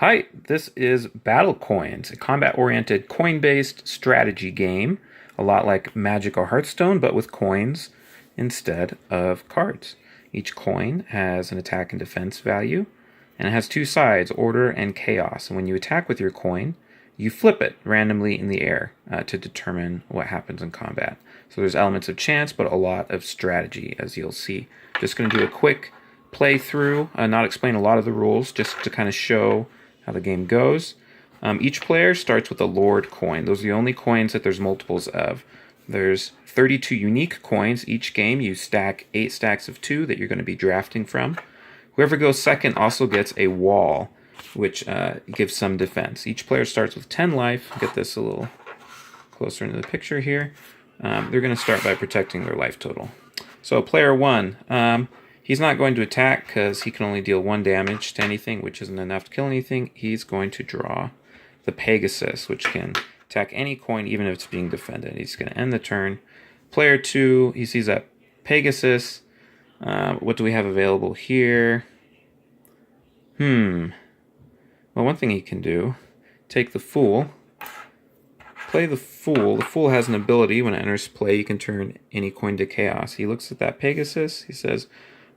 Hi, this is Battle Coins, a combat-oriented coin-based strategy game, a lot like Magic or Hearthstone, but with coins instead of cards. Each coin has an attack and defense value, and it has two sides, order and chaos. And when you attack with your coin, you flip it randomly in the air to determine what happens in combat. So there's elements of chance, but a lot of strategy, as you'll see. Just going to do a quick playthrough, not explain a lot of the rules, just to kind of show how the game goes. Each player starts with a Lord coin. Those are the only coins that there's multiples of. There's 32 unique coins. Each game you stack 8 stacks of 2 that you're going to be drafting from. Whoever goes second also gets a wall, which gives some defense. Each player starts with 10 life. Get this a little closer into the picture here. They're going to start by protecting their life total. So player 1, he's not going to attack because he can only deal 1 damage to anything, which isn't enough to kill anything. He's going to draw the Pegasus, which can attack any coin even if it's being defended. He's going to end the turn. Player 2, he sees that Pegasus. What do we have available here? Well, one thing he can do, take the Fool. Play the Fool. The Fool has an ability. When it enters play, you can turn any coin to chaos. He looks at that Pegasus. He says,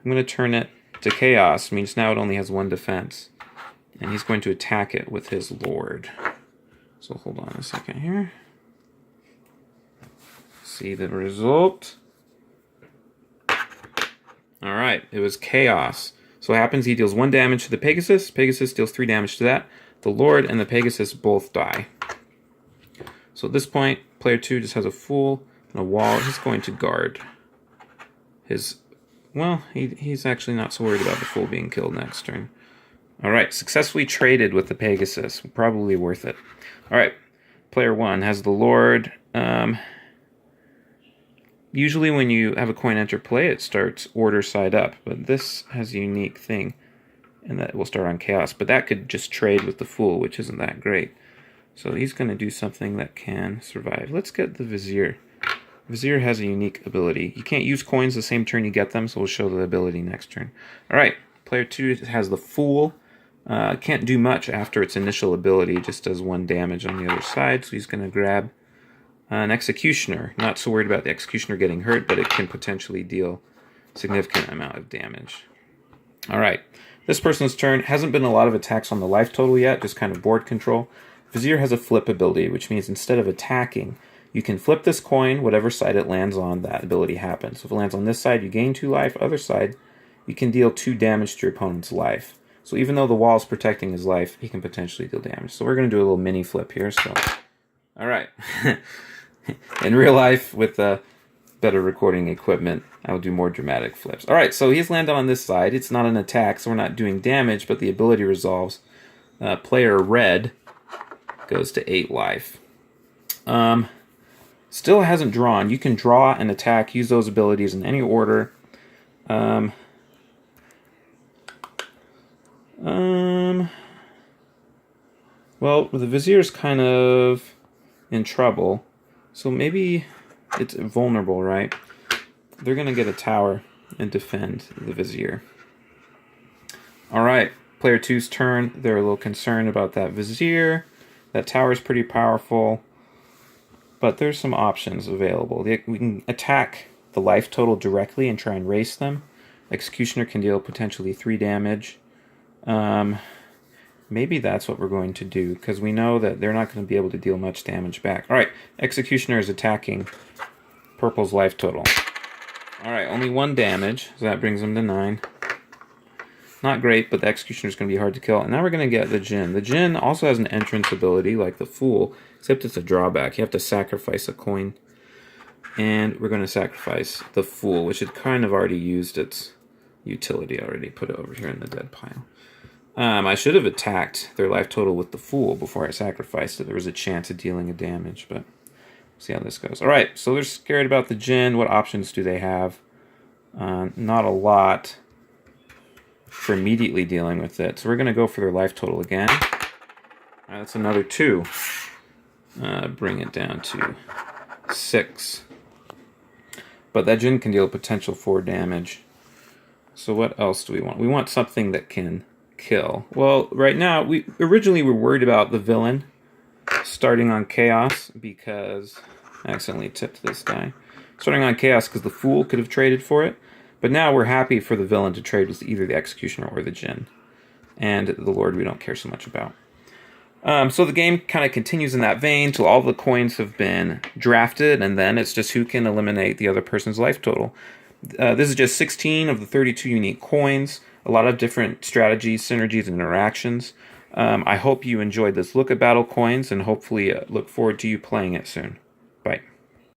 I'm going to turn it to chaos. Means now it only has 1 defense. And he's going to attack it with his Lord. So hold on a second here. See the result. Alright, it was chaos. So what happens, he deals 1 damage to the Pegasus. Pegasus deals 3 damage to that. The Lord and the Pegasus both die. So at this point, player 2 just has a Fool and a wall. He's going to guard his... Well, he's actually not so worried about the Fool being killed next turn. Alright, successfully traded with the Pegasus. Probably worth it. Alright, player 1 has the Lord. Usually when you have a coin enter play, it starts order side up. But this has a unique thing, and that will start on chaos. But that could just trade with the Fool, which isn't that great. So he's going to do something that can survive. Let's get the Vizier. Vizier has a unique ability. You can't use coins the same turn you get them, so we'll show the ability next turn. Alright, player 2 has the Fool. Can't do much after its initial ability, just does 1 damage on the other side, so he's going to grab an Executioner. Not so worried about the Executioner getting hurt, but it can potentially deal a significant amount of damage. Alright, this person's turn. Hasn't been a lot of attacks on the life total yet, just kind of board control. Vizier has a flip ability, which means instead of attacking, you can flip this coin, whatever side it lands on, that ability happens. So if it lands on this side, you gain 2 life. Other side, you can deal 2 damage to your opponent's life. So even though the wall is protecting his life, he can potentially deal damage. So we're going to do a little mini flip here. So, all right. In real life, with better recording equipment, I'll do more dramatic flips. All right, so he's landed on this side. It's not an attack, so we're not doing damage, but the ability resolves. Player red goes to 8 life. Still hasn't drawn. You can draw and attack, use those abilities in any order. Well, the Vizier's kind of in trouble, so maybe it's vulnerable, right? They're going to get a tower and defend the Vizier. Alright, player 2's turn. They're a little concerned about that Vizier. That tower is pretty powerful, but there's some options available. We can attack the life total directly and try and race them. Executioner can deal potentially 3 damage. Maybe that's what we're going to do, because we know that they're not going to be able to deal much damage back. Alright, Executioner is attacking purple's life total. Alright, only 1 damage, so that brings him to 9. Not great, but the Executioner is going to be hard to kill. And now we're going to get the Djinn. The Djinn also has an entrance ability, like the Fool, except it's a drawback. You have to sacrifice a coin. And we're going to sacrifice the Fool, which had kind of already used its utility already. Put it over here in the dead pile. I should have attacked their life total with the Fool before I sacrificed it. There was a chance of dealing a damage, but we'll see how this goes. Alright, so they're scared about the Djinn. What options do they have? Not a lot for immediately dealing with it. So we're going to go for their life total again. That's another 2. Bring it down to 6. But that Djinn can deal potential 4 damage. So what else do we want? We want something that can kill? Well, right now, we originally were worried about the villain starting on chaos because I accidentally tipped this guy. Starting on chaos because the fool could have traded for it. But now we're happy for the villain to trade with either the executioner or the djinn. And the lord we don't care so much about. So the game kind of continues in that vein till all the coins have been drafted, and then it's just who can eliminate the other person's life total. This is just 16 of the 32 unique coins, a lot of different strategies, synergies, and interactions. I hope you enjoyed this look at Battle Coins, and hopefully look forward to you playing it soon. Bye.